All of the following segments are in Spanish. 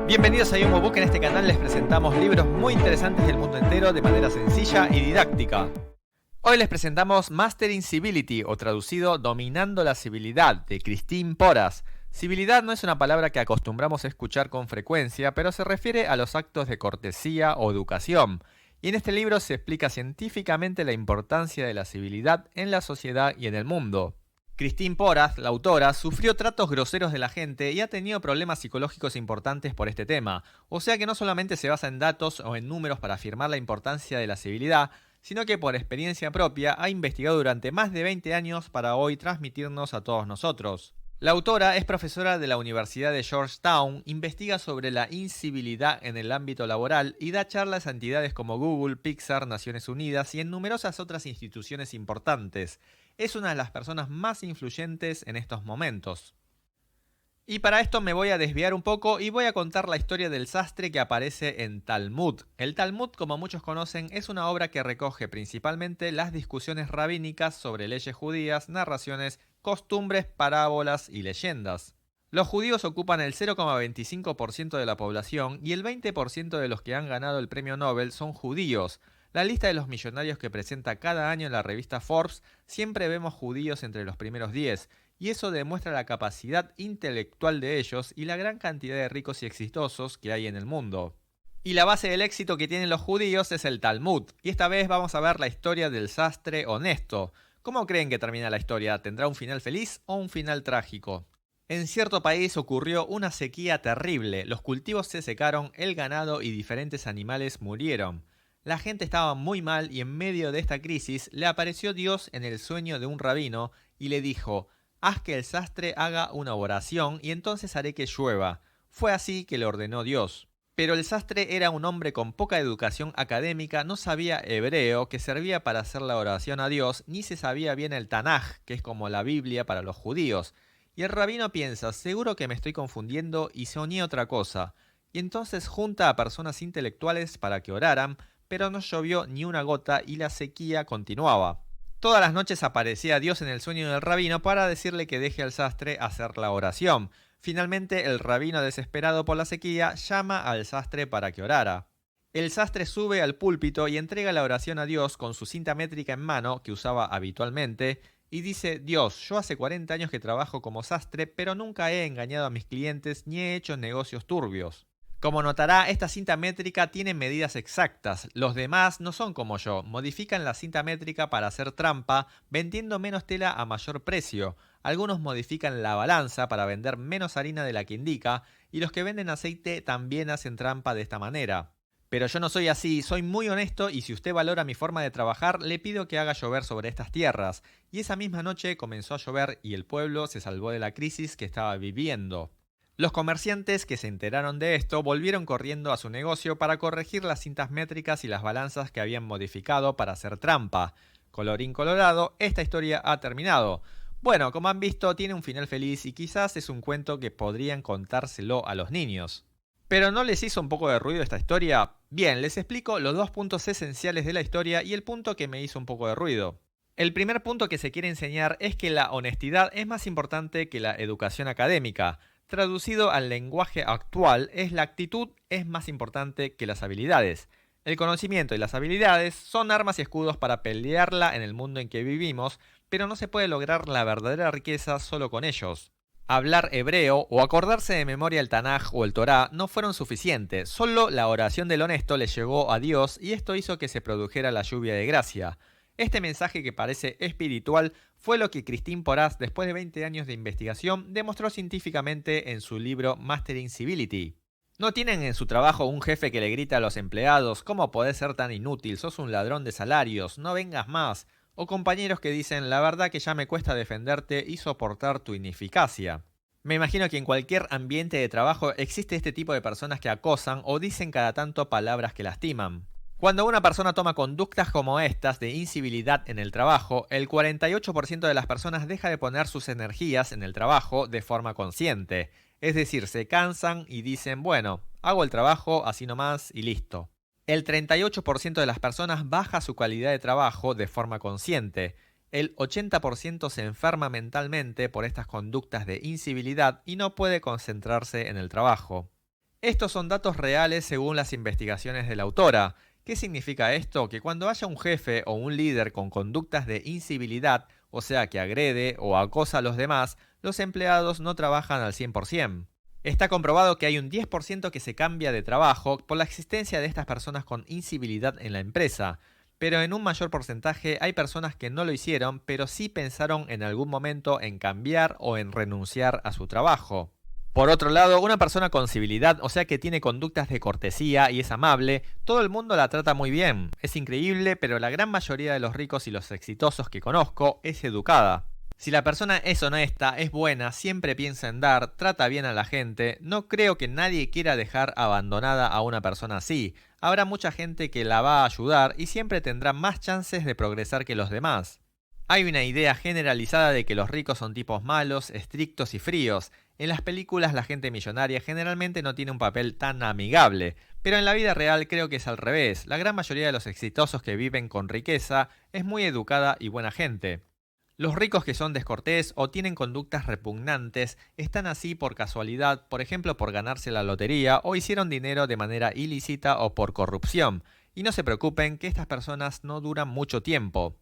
Bienvenidos a Yomo Book. En este canal les presentamos libros muy interesantes del mundo entero de manera sencilla y didáctica. Hoy les presentamos Mastering Civility, o traducido Dominando la Civilidad, de Christine Porras. Civilidad no es una palabra que acostumbramos a escuchar con frecuencia, pero se refiere a los actos de cortesía o educación. Y en este libro se explica científicamente la importancia de la civilidad en la sociedad y en el mundo. Christine Porras, la autora, sufrió tratos groseros de la gente y ha tenido problemas psicológicos importantes por este tema. O sea que no solamente se basa en datos o en números para afirmar la importancia de la civilidad, sino que por experiencia propia ha investigado durante más de 20 años para hoy transmitirnos a todos nosotros. La autora es profesora de la Universidad de Georgetown, investiga sobre la incivilidad en el ámbito laboral y da charlas a entidades como Google, Pixar, Naciones Unidas y en numerosas otras instituciones importantes. Es una de las personas más influyentes en estos momentos. Y para esto me voy a desviar un poco y voy a contar la historia del sastre que aparece en Talmud. El Talmud, como muchos conocen, es una obra que recoge principalmente las discusiones rabínicas sobre leyes judías, narraciones, costumbres, parábolas y leyendas. Los judíos ocupan el 0,25% de la población y el 20% de los que han ganado el premio Nobel son judíos. La lista de los millonarios que presenta cada año en la revista Forbes siempre vemos judíos entre los primeros 10, y eso demuestra la capacidad intelectual de ellos y la gran cantidad de ricos y exitosos que hay en el mundo. Y la base del éxito que tienen los judíos es el Talmud, y esta vez vamos a ver la historia del sastre honesto. ¿Cómo creen que termina la historia? ¿Tendrá un final feliz o un final trágico? En cierto país ocurrió una sequía terrible, los cultivos se secaron, el ganado y diferentes animales murieron. La gente estaba muy mal y en medio de esta crisis le apareció Dios en el sueño de un rabino y le dijo: haz que el sastre haga una oración y entonces haré que llueva. Fue así que le ordenó Dios. Pero el sastre era un hombre con poca educación académica, no sabía hebreo, que servía para hacer la oración a Dios, ni se sabía bien el Tanaj, que es como la Biblia para los judíos. Y el rabino piensa: seguro que me estoy confundiendo y soñé otra cosa. Y entonces junta a personas intelectuales para que oraran, pero no llovió ni una gota y la sequía continuaba. Todas las noches aparecía Dios en el sueño del rabino para decirle que deje al sastre hacer la oración. Finalmente, el rabino, desesperado por la sequía, llama al sastre para que orara. El sastre sube al púlpito y entrega la oración a Dios con su cinta métrica en mano, que usaba habitualmente, y dice: Dios, yo hace 40 años que trabajo como sastre, pero nunca he engañado a mis clientes ni he hecho negocios turbios. Como notará, esta cinta métrica tiene medidas exactas. Los demás no son como yo, modifican la cinta métrica para hacer trampa, vendiendo menos tela a mayor precio. Algunos modifican la balanza para vender menos harina de la que indica, y los que venden aceite también hacen trampa de esta manera. Pero yo no soy así, soy muy honesto y si usted valora mi forma de trabajar, le pido que haga llover sobre estas tierras. Y esa misma noche comenzó a llover y el pueblo se salvó de la crisis que estaba viviendo. Los comerciantes que se enteraron de esto volvieron corriendo a su negocio para corregir las cintas métricas y las balanzas que habían modificado para hacer trampa. Colorín colorado, esta historia ha terminado. Bueno, como han visto, tiene un final feliz y quizás es un cuento que podrían contárselo a los niños. ¿Pero no les hizo un poco de ruido esta historia? Bien, les explico los dos puntos esenciales de la historia y el punto que me hizo un poco de ruido. El primer punto que se quiere enseñar es que la honestidad es más importante que la educación académica. Traducido al lenguaje actual, la actitud es más importante que las habilidades. El conocimiento y las habilidades son armas y escudos para pelearla en el mundo en que vivimos, pero no se puede lograr la verdadera riqueza solo con ellos. Hablar hebreo o acordarse de memoria el Tanaj o el Torá no fueron suficientes, solo la oración del honesto le llegó a Dios y esto hizo que se produjera la lluvia de gracia. Este mensaje, que parece espiritual, fue lo que Christine Porras, después de 20 años de investigación, demostró científicamente en su libro Mastering Civility. ¿No tienen en su trabajo un jefe que le grita a los empleados: ¿cómo podés ser tan inútil? Sos un ladrón de salarios, no vengas más? O compañeros que dicen: la verdad que ya me cuesta defenderte y soportar tu ineficacia. Me imagino que en cualquier ambiente de trabajo existe este tipo de personas que acosan o dicen cada tanto palabras que lastiman. Cuando una persona toma conductas como estas de incivilidad en el trabajo, el 48% de las personas deja de poner sus energías en el trabajo de forma consciente. Es decir, se cansan y dicen: bueno, hago el trabajo así nomás y listo. El 38% de las personas baja su calidad de trabajo de forma consciente. El 80% se enferma mentalmente por estas conductas de incivilidad y no puede concentrarse en el trabajo. Estos son datos reales según las investigaciones de la autora. ¿Qué significa esto? Que cuando haya un jefe o un líder con conductas de incivilidad, o sea que agrede o acosa a los demás, los empleados no trabajan al 100%. Está comprobado que hay un 10% que se cambia de trabajo por la existencia de estas personas con incivilidad en la empresa, pero en un mayor porcentaje hay personas que no lo hicieron, pero sí pensaron en algún momento en cambiar o en renunciar a su trabajo. Por otro lado, una persona con civilidad, o sea que tiene conductas de cortesía y es amable, todo el mundo la trata muy bien. Es increíble, pero la gran mayoría de los ricos y los exitosos que conozco es educada. Si la persona es honesta, es buena, siempre piensa en dar, trata bien a la gente, no creo que nadie quiera dejar abandonada a una persona así. Habrá mucha gente que la va a ayudar y siempre tendrá más chances de progresar que los demás. Hay una idea generalizada de que los ricos son tipos malos, estrictos y fríos. En las películas la gente millonaria generalmente no tiene un papel tan amigable, pero en la vida real creo que es al revés. La gran mayoría de los exitosos que viven con riqueza es muy educada y buena gente. Los ricos que son descortés o tienen conductas repugnantes están así por casualidad, por ejemplo por ganarse la lotería o hicieron dinero de manera ilícita o por corrupción. Y no se preocupen que estas personas no duran mucho tiempo.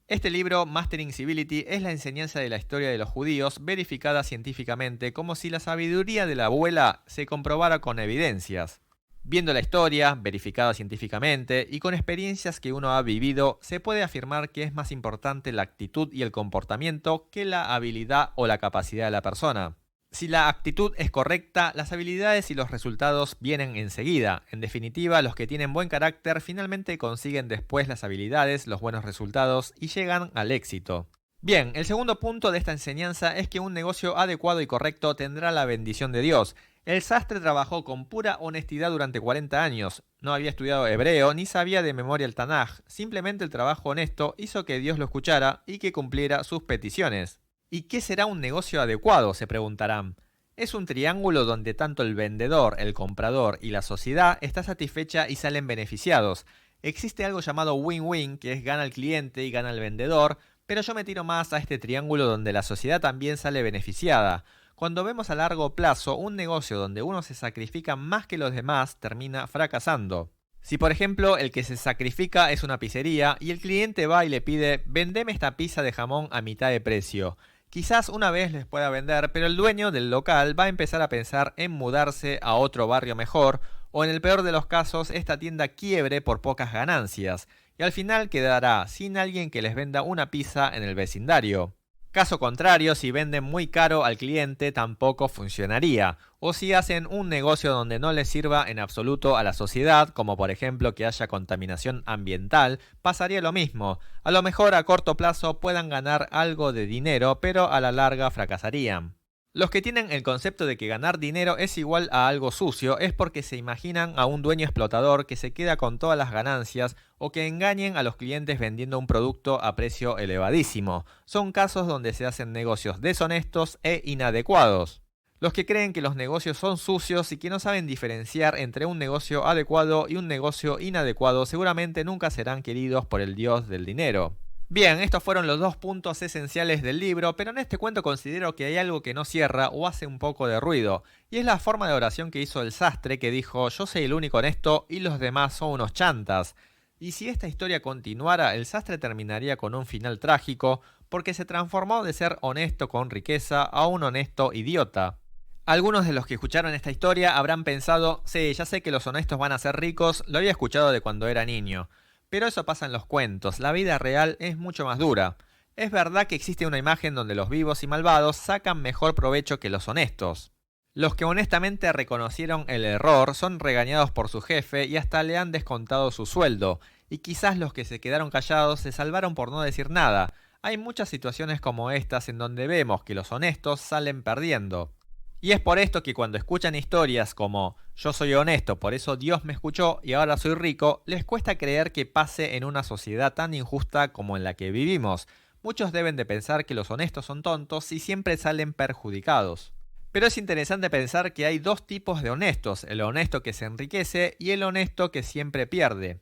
Este libro, Mastering Civility, es la enseñanza de la historia de los judíos verificada científicamente como si la sabiduría de la abuela se comprobara con evidencias. Viendo la historia, verificada científicamente, y con experiencias que uno ha vivido, se puede afirmar que es más importante la actitud y el comportamiento que la habilidad o la capacidad de la persona. Si la actitud es correcta, las habilidades y los resultados vienen enseguida. En definitiva, los que tienen buen carácter finalmente consiguen después las habilidades, los buenos resultados y llegan al éxito. Bien, el segundo punto de esta enseñanza es que un negocio adecuado y correcto tendrá la bendición de Dios. El sastre trabajó con pura honestidad durante 40 años. No había estudiado hebreo ni sabía de memoria el Tanaj. Simplemente el trabajo honesto hizo que Dios lo escuchara y que cumpliera sus peticiones. ¿Y qué será un negocio adecuado?, se preguntarán. Es un triángulo donde tanto el vendedor, el comprador y la sociedad está satisfecha y salen beneficiados. Existe algo llamado win-win, que es gana el cliente y gana el vendedor, pero yo me tiro más a este triángulo donde la sociedad también sale beneficiada. Cuando vemos a largo plazo un negocio donde uno se sacrifica más que los demás, termina fracasando. Si por ejemplo el que se sacrifica es una pizzería y el cliente va y le pide «vendeme esta pizza de jamón a mitad de precio», quizás una vez les pueda vender, pero el dueño del local va a empezar a pensar en mudarse a otro barrio mejor, o en el peor de los casos esta tienda quiebre por pocas ganancias, y al final quedará sin alguien que les venda una pizza en el vecindario. Caso contrario, si venden muy caro al cliente tampoco funcionaría, o si hacen un negocio donde no les sirva en absoluto a la sociedad, como por ejemplo que haya contaminación ambiental, pasaría lo mismo. A lo mejor a corto plazo puedan ganar algo de dinero, pero a la larga fracasarían. Los que tienen el concepto de que ganar dinero es igual a algo sucio es porque se imaginan a un dueño explotador que se queda con todas las ganancias o que engañen a los clientes vendiendo un producto a precio elevadísimo. Son casos donde se hacen negocios deshonestos e inadecuados. Los que creen que los negocios son sucios y que no saben diferenciar entre un negocio adecuado y un negocio inadecuado seguramente nunca serán queridos por el dios del dinero. Bien, estos fueron los dos puntos esenciales del libro, pero en este cuento considero que hay algo que no cierra o hace un poco de ruido, y es la forma de oración que hizo el sastre que dijo «yo soy el único honesto y los demás son unos chantas». Y si esta historia continuara, el sastre terminaría con un final trágico, porque se transformó de ser honesto con riqueza a un honesto idiota. Algunos de los que escucharon esta historia habrán pensado «sí, ya sé que los honestos van a ser ricos, lo había escuchado de cuando era niño». Pero eso pasa en los cuentos, la vida real es mucho más dura. Es verdad que existe una imagen donde los vivos y malvados sacan mejor provecho que los honestos. Los que honestamente reconocieron el error son regañados por su jefe y hasta le han descontado su sueldo, y quizás los que se quedaron callados se salvaron por no decir nada. Hay muchas situaciones como estas en donde vemos que los honestos salen perdiendo. Y es por esto que cuando escuchan historias como «yo soy honesto, por eso Dios me escuchó y ahora soy rico», les cuesta creer que pase en una sociedad tan injusta como en la que vivimos. Muchos deben de pensar que los honestos son tontos y siempre salen perjudicados. Pero es interesante pensar que hay dos tipos de honestos, el honesto que se enriquece y el honesto que siempre pierde.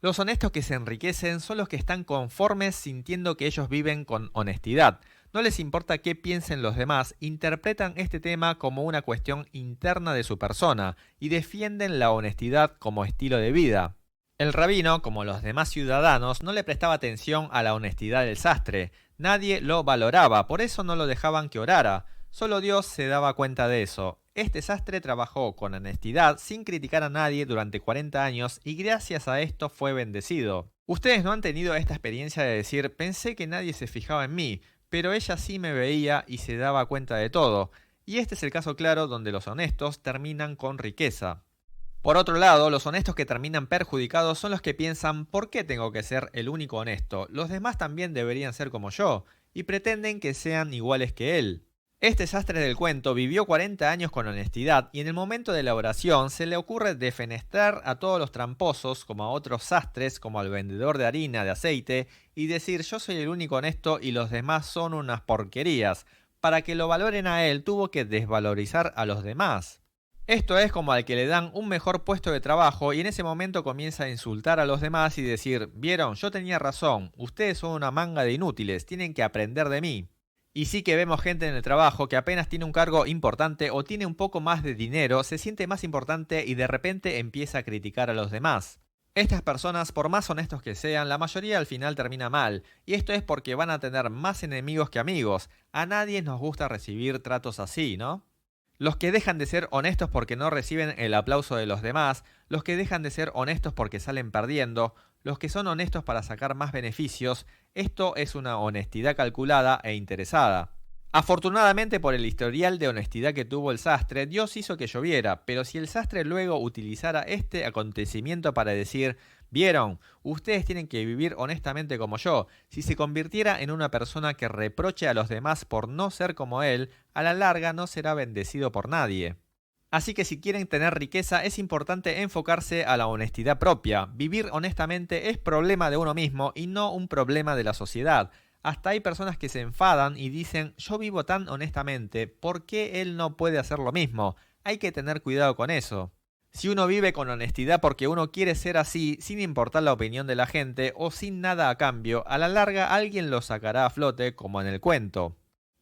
Los honestos que se enriquecen son los que están conformes sintiendo que ellos viven con honestidad. No les importa qué piensen los demás, interpretan este tema como una cuestión interna de su persona y defienden la honestidad como estilo de vida. El rabino, como los demás ciudadanos, no le prestaba atención a la honestidad del sastre. Nadie lo valoraba, por eso no lo dejaban que orara. Solo Dios se daba cuenta de eso. Este sastre trabajó con honestidad sin criticar a nadie durante 40 años y gracias a esto fue bendecido. Ustedes no han tenido esta experiencia de decir, pensé que nadie se fijaba en mí, pero ella sí me veía y se daba cuenta de todo. Y este es el caso claro donde los honestos terminan con riqueza. Por otro lado, los honestos que terminan perjudicados son los que piensan ¿por qué tengo que ser el único honesto? Los demás también deberían ser como yo, y pretenden que sean iguales que él. Este sastre del cuento vivió 40 años con honestidad y en el momento de la oración se le ocurre defenestrar a todos los tramposos como a otros sastres como al vendedor de harina, de aceite y decir yo soy el único honesto y los demás son unas porquerías. Para que lo valoren a él tuvo que desvalorizar a los demás. Esto es como al que le dan un mejor puesto de trabajo y en ese momento comienza a insultar a los demás y decir, vieron, yo tenía razón, ustedes son una manga de inútiles, tienen que aprender de mí. Y sí que vemos gente en el trabajo que apenas tiene un cargo importante o tiene un poco más de dinero, se siente más importante y de repente empieza a criticar a los demás. Estas personas, por más honestos que sean, la mayoría al final termina mal, y esto es porque van a tener más enemigos que amigos. A nadie nos gusta recibir tratos así, ¿no? Los que dejan de ser honestos porque no reciben el aplauso de los demás, los que dejan de ser honestos porque salen perdiendo, los que son honestos para sacar más beneficios, esto es una honestidad calculada e interesada. Afortunadamente por el historial de honestidad que tuvo el sastre, Dios hizo que lloviera, pero si el sastre luego utilizara este acontecimiento para decir, vieron, ustedes tienen que vivir honestamente como yo, si se convirtiera en una persona que reproche a los demás por no ser como él, a la larga no será bendecido por nadie. Así que si quieren tener riqueza es importante enfocarse a la honestidad propia. Vivir honestamente es problema de uno mismo y no un problema de la sociedad. Hasta hay personas que se enfadan y dicen, yo vivo tan honestamente, ¿por qué él no puede hacer lo mismo? Hay que tener cuidado con eso. Si uno vive con honestidad porque uno quiere ser así, sin importar la opinión de la gente o sin nada a cambio, a la larga alguien lo sacará a flote como en el cuento.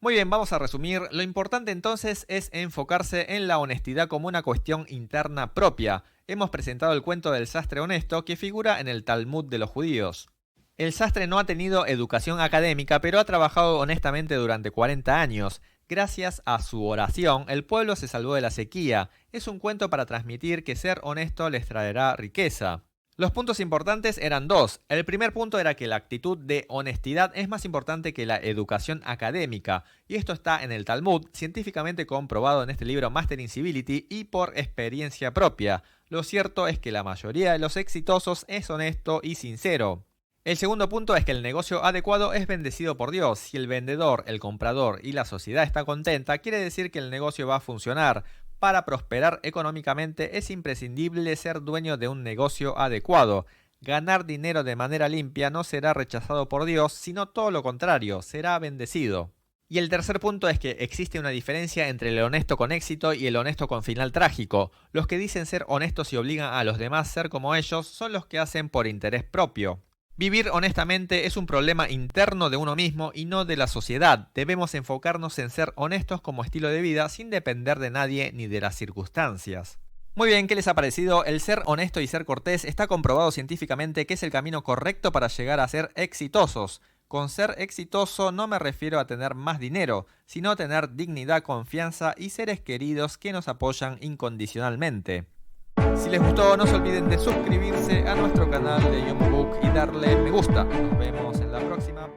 Muy bien, vamos a resumir. Lo importante entonces es enfocarse en la honestidad como una cuestión interna propia. Hemos presentado el cuento del sastre honesto que figura en el Talmud de los judíos. El sastre no ha tenido educación académica, pero ha trabajado honestamente durante 40 años. Gracias a su oración, el pueblo se salvó de la sequía. Es un cuento para transmitir que ser honesto les traerá riqueza. Los puntos importantes eran dos. El primer punto era que la actitud de honestidad es más importante que la educación académica. Y esto está en el Talmud, científicamente comprobado en este libro Master in Civility y por experiencia propia. Lo cierto es que la mayoría de los exitosos es honesto y sincero. El segundo punto es que el negocio adecuado es bendecido por Dios. Si el vendedor, el comprador y la sociedad está contenta, quiere decir que el negocio va a funcionar. Para prosperar económicamente es imprescindible ser dueño de un negocio adecuado. Ganar dinero de manera limpia no será rechazado por Dios, sino todo lo contrario, será bendecido. Y el tercer punto es que existe una diferencia entre el honesto con éxito y el honesto con final trágico. Los que dicen ser honestos y obligan a los demás a ser como ellos son los que hacen por interés propio. Vivir honestamente es un problema interno de uno mismo y no de la sociedad. Debemos enfocarnos en ser honestos como estilo de vida sin depender de nadie ni de las circunstancias. Muy bien, ¿qué les ha parecido? El ser honesto y ser cortés está comprobado científicamente que es el camino correcto para llegar a ser exitosos. Con ser exitoso no me refiero a tener más dinero, sino a tener dignidad, confianza y seres queridos que nos apoyan incondicionalmente. Si les gustó, no se olviden de suscribirse a nuestro canal de Young Book y darle me gusta. Nos vemos en la próxima.